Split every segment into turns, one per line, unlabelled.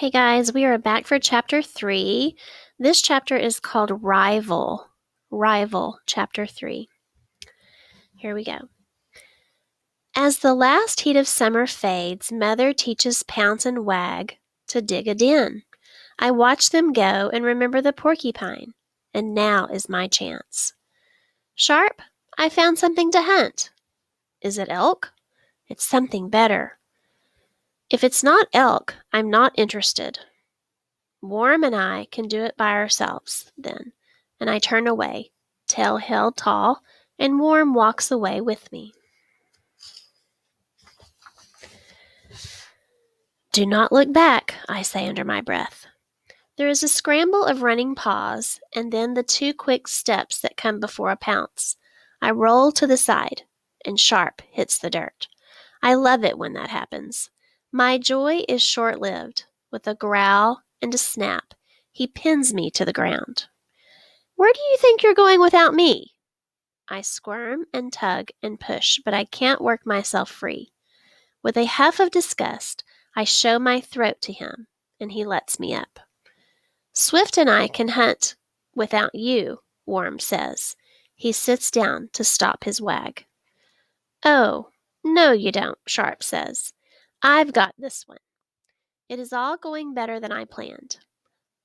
Okay, guys, we are back for chapter 3. This chapter is called Rival. Rival, chapter 3. Here we go. As the last heat of summer fades, Mother teaches Pounce and Wag to dig a den. I watch them go and remember the porcupine, and now is my chance. Sharp, I found something to hunt. Is it elk? It's something better. If it's not elk, I'm not interested. Warm and I can do it by ourselves, then, and I turn away, tail held tall, and Warm walks away with me. Do not look back, I say under my breath. There is a scramble of running paws, and then the 2 quick steps that come before a pounce. I roll to the side, and Sharp hits the dirt. I love it when that happens. My joy is short-lived. With a growl and a snap, he pins me to the ground. Where do you think you're going without me? I squirm and tug and push, but I can't work myself free. With a huff of disgust, I show my throat to him, and he lets me up. Swift and I can hunt without you, Worm says. He sits down to stop his wag. Oh, no you don't, Sharp says. I've got this one. It is all going better than I planned.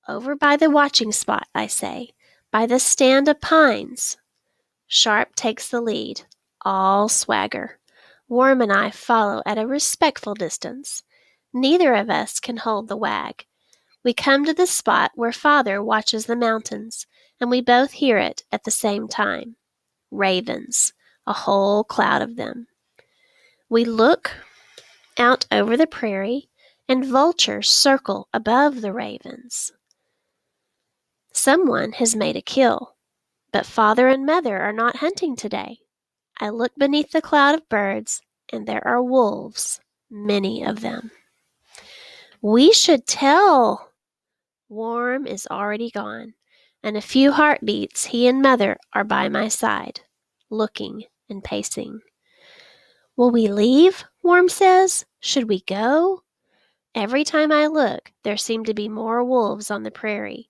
Over by the watching spot, I say, by the stand of pines. Sharp takes the lead, all swagger. Worm and I follow at a respectful distance. Neither of us can hold the wag. We come to the spot where Father watches the mountains, and we both hear it at the same time. Ravens, a whole cloud of them. We look out over the prairie, and vultures circle above the ravens. Someone has made a kill, but Father and Mother are not hunting today. I look beneath the cloud of birds, and there are wolves, many of them. We should tell. Worm is already gone. In a few heartbeats, he and Mother are by my side, looking and pacing. Will we leave? Worm says. Should we go? Every time I look, there seem to be more wolves on the prairie.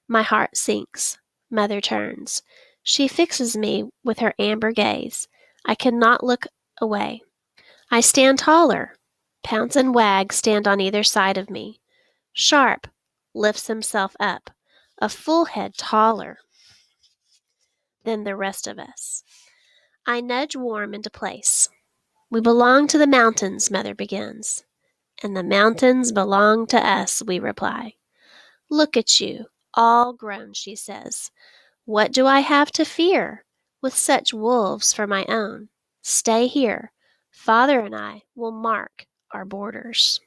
My heart sinks. Mother turns. She fixes me with her amber gaze. I cannot look away. I stand taller. Pounce and Wag stand on either side of me. Sharp lifts himself up, a full head taller than the rest of us. I nudge Worm into place. We belong to the mountains, Mother begins. And the mountains belong to us, we reply. Look at you, all grown, she says. What do I have to fear? With such wolves for my own. Stay here. Father and I will mark our borders.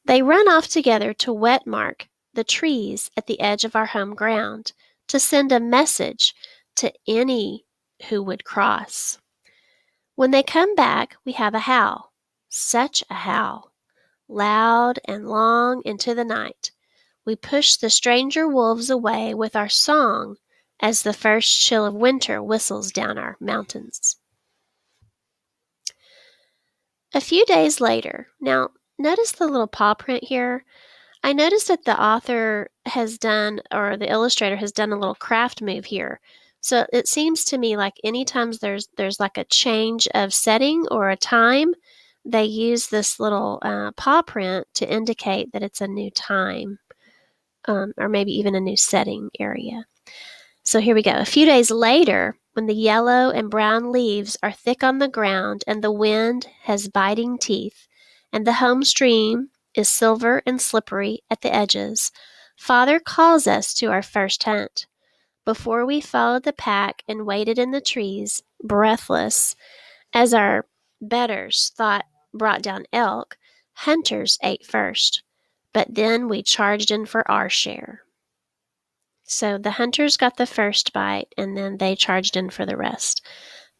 They run off together to wet mark the trees at the edge of our home ground to send a message to any who would cross. When they come back, we have a howl. Such a howl. Loud and long into the night. We push the stranger wolves away with our song as the first chill of winter whistles down our mountains. A few days later, now notice the little paw print here. I noticed that the author has done, or the illustrator has done a little craft move here. So it seems to me like anytime there's like a change of setting or a time, they use this little paw print to indicate that it's a new time. Or maybe even a new setting area. So here we go. A few days later, when the yellow and brown leaves are thick on the ground and the wind has biting teeth, and the home stream is silver and slippery at the edges, Father calls us to our first hunt. Before we followed the pack and waited in the trees, breathless, as our betters thought brought down elk, hunters ate first. But then we charged in for our share. So the hunters got the first bite, and then they charged in for the rest.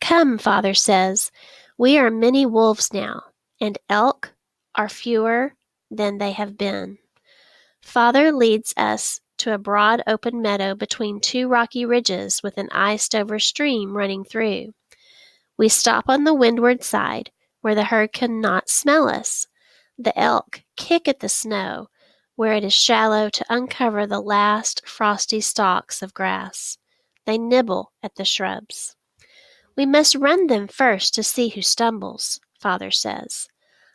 Come, Father says, we are many wolves now, and elk are fewer than they have been. Father leads us to a broad open meadow between 2 rocky ridges with an iced-over stream running through. We stop on the windward side, where the herd cannot smell us. The elk kick at the snow, where it is shallow to uncover the last frosty stalks of grass. They nibble at the shrubs. We must run them first to see who stumbles, Father says.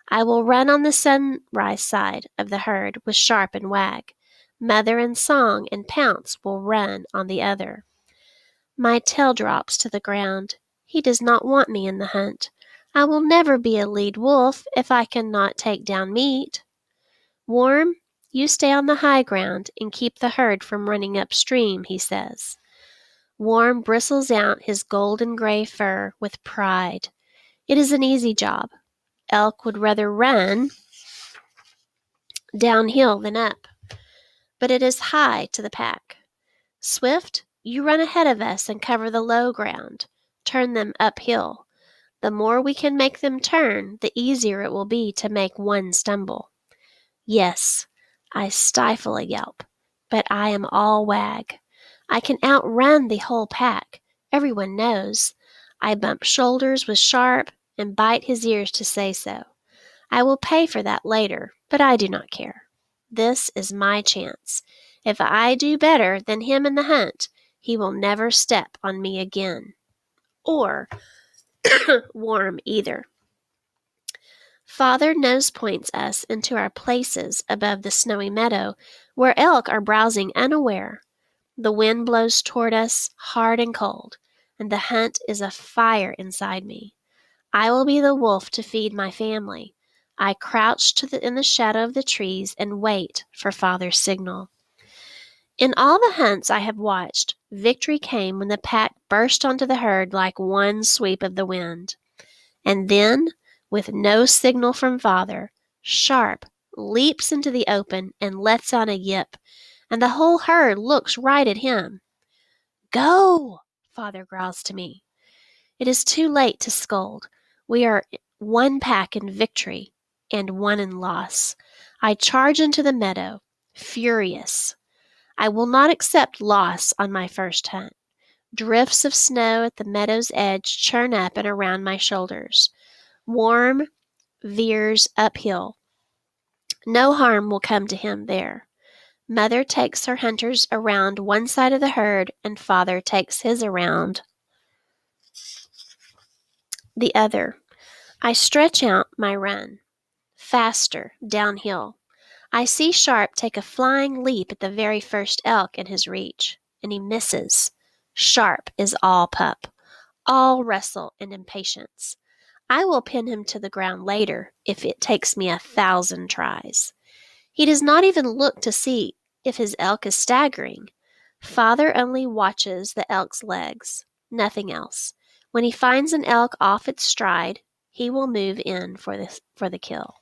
I will run on the sunrise side of the herd with Sharp and Wag. Mother and Song and Pounce will run on the other. My tail drops to the ground. He does not want me in the hunt. I will never be a lead wolf if I cannot take down meat. Worm, you stay on the high ground and keep the herd from running upstream, he says. Worm bristles out his golden gray fur with pride. It is an easy job. Elk would rather run downhill than up, but it is high to the pack. Swift, you run ahead of us and cover the low ground. Turn them uphill. The more we can make them turn, the easier it will be to make one stumble. Yes, I stifle a yelp, but I am all Wag. I can outrun the whole pack. Everyone knows. I bump shoulders with Sharp and bite his ears to say so. I will pay for that later, but I do not care. This is my chance. If I do better than him in the hunt, he will never step on me again. Or Worm either. Father nose points us into our places above the snowy meadow, where elk are browsing unaware. The wind blows toward us, hard and cold, and the hunt is a fire inside me. I will be the wolf to feed my family. I crouch in the shadow of the trees and wait for Father's signal. In all the hunts I have watched, victory came when the pack burst onto the herd like one sweep of the wind. And then, with no signal from Father, Sharp leaps into the open and lets out a yip, and the whole herd looks right at him. Go, Father growls to me. It is too late to scold. We are one pack in victory and one in loss. I charge into the meadow, furious. I will not accept loss on my first hunt. Drifts of snow at the meadow's edge churn up and around my shoulders. Worm veers uphill. No harm will come to him there. Mother takes her hunters around one side of the herd, and Father takes his around the other. I stretch out my run. Faster, downhill. I see Sharp take a flying leap at the very first elk in his reach, and he misses. Sharp is all pup, all wrestle and impatience. I will pin him to the ground later if it takes me 1,000 tries. He does not even look to see if his elk is staggering. Father only watches the elk's legs, nothing else. When he finds an elk off its stride, he will move in for the kill.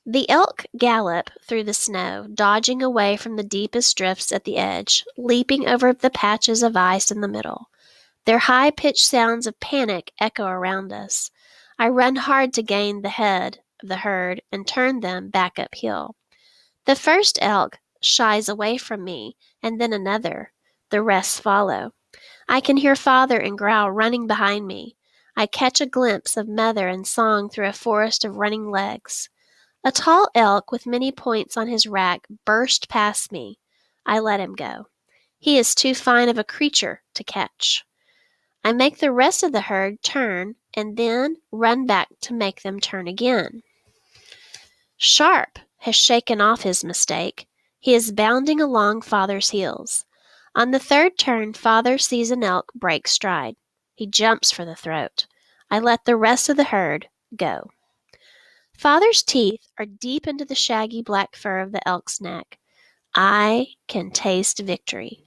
The elk gallop through the snow, dodging away from the deepest drifts at the edge, leaping over the patches of ice in the middle. Their high-pitched sounds of panic echo around us. I run hard to gain the head of the herd and turn them back uphill. The first elk shies away from me, and then another. The rest follow. I can hear Father and Growl running behind me. I catch a glimpse of Mother and Song through a forest of running legs. A tall elk with many points on his rack burst past me. I let him go. He is too fine of a creature to catch. I make the rest of the herd turn and then run back to make them turn again. Sharp has shaken off his mistake. He is bounding along Father's heels. On the third turn, Father sees an elk break stride. He jumps for the throat. I let the rest of the herd go. Father's teeth are deep into the shaggy black fur of the elk's neck. I can taste victory.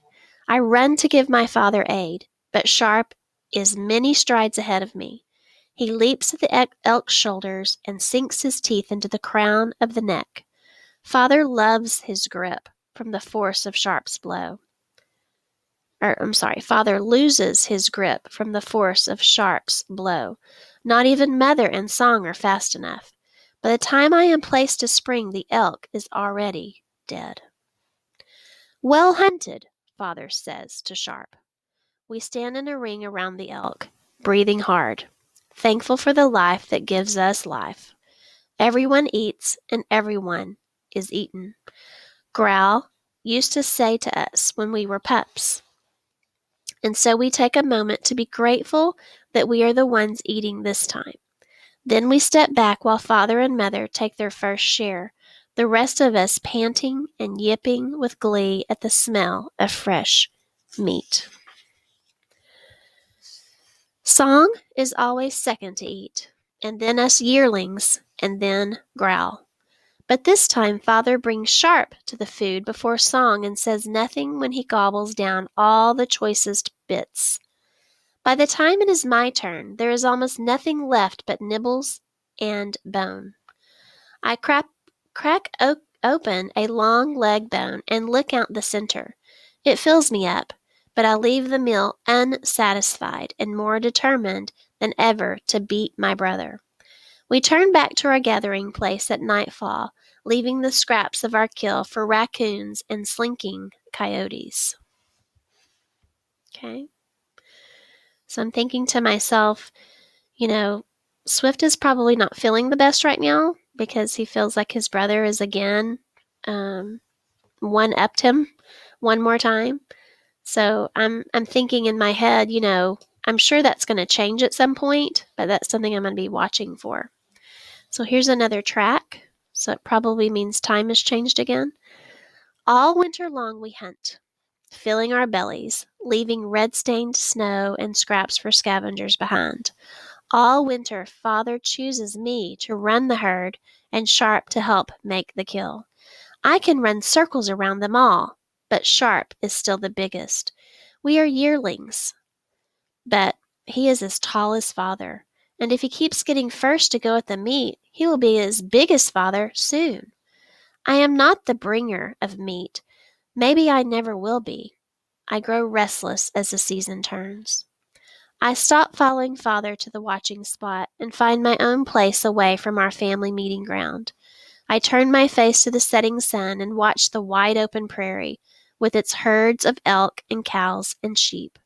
I run to give my father aid, but Sharp is many strides ahead of me. He leaps at the elk's shoulders and sinks his teeth into the crown of the neck. Father loves his grip from the force of Sharp's blow. Father loses his grip from the force of Sharp's blow. Not even Mother and Song are fast enough. By the time I am placed to spring, the elk is already dead. Well hunted, Father says to Sharp. We stand in a ring around the elk, breathing hard, thankful for the life that gives us life. Everyone eats and everyone is eaten. Growl used to say to us when we were pups. And so we take a moment to be grateful that we are the ones eating this time. Then we step back while Father and Mother take their first share, the rest of us panting and yipping with glee at the smell of fresh meat. Song is always second to eat, and then us yearlings, and then Growl. But this time Father brings Sharp to the food before Song and says nothing when he gobbles down all the choicest bits. By the time it is my turn, there is almost nothing left but nibbles and bone. I crack open a long leg bone and lick out the center. It fills me up, but I leave the meal unsatisfied and more determined than ever to beat my brother. We turn back to our gathering place at nightfall, leaving the scraps of our kill for raccoons and slinking coyotes. Okay? So I'm thinking to myself, Swift is probably not feeling the best right now because he feels like his brother is again one-upped him one more time. So I'm thinking in my head, I'm sure that's going to change at some point, but that's something I'm going to be watching for. So here's another track. So it probably means time has changed again. All winter long we hunt, filling our bellies, leaving red-stained snow and scraps for scavengers behind. All winter Father chooses me to run the herd and Sharp to help make the kill. I can run circles around them all, but Sharp is still the biggest. We are yearlings, but he is as tall as Father, and if he keeps getting first to go at the meat, he will be as big as Father soon. I am not the bringer of meat. Maybe I never will be. I grow restless as the season turns. I stop following Father to the watching spot and find my own place away from our family meeting ground. I turn my face to the setting sun and watch the wide open prairie with its herds of elk and cows and sheep.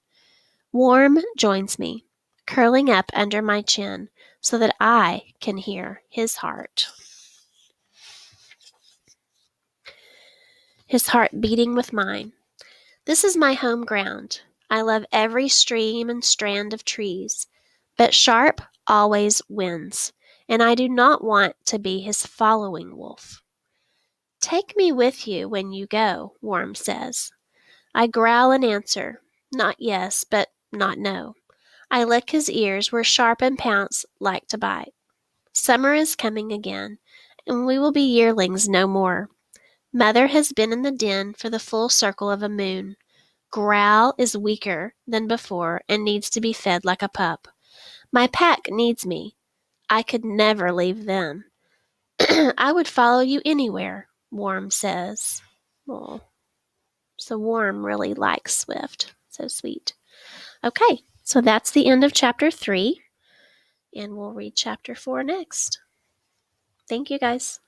Warm joins me, curling up under my chin so that I can hear his heart. His heart beating with mine. This is my home ground. I love every stream and strand of trees, but Sharp always wins, and I do not want to be his following wolf. Take me with you when you go, Worm says. I growl an answer, not yes, but not no. I lick his ears where Sharp and Pounce like to bite. Summer is coming again, and we will be yearlings no more. Mother has been in the den for the full circle of a moon. Growl is weaker than before and needs to be fed like a pup. My pack needs me. I could never leave them. I would follow you anywhere, Worm says. Oh, so Worm really likes Swift. So sweet. Okay, so that's the end of chapter 3, and we'll read chapter 4 next. Thank you, guys.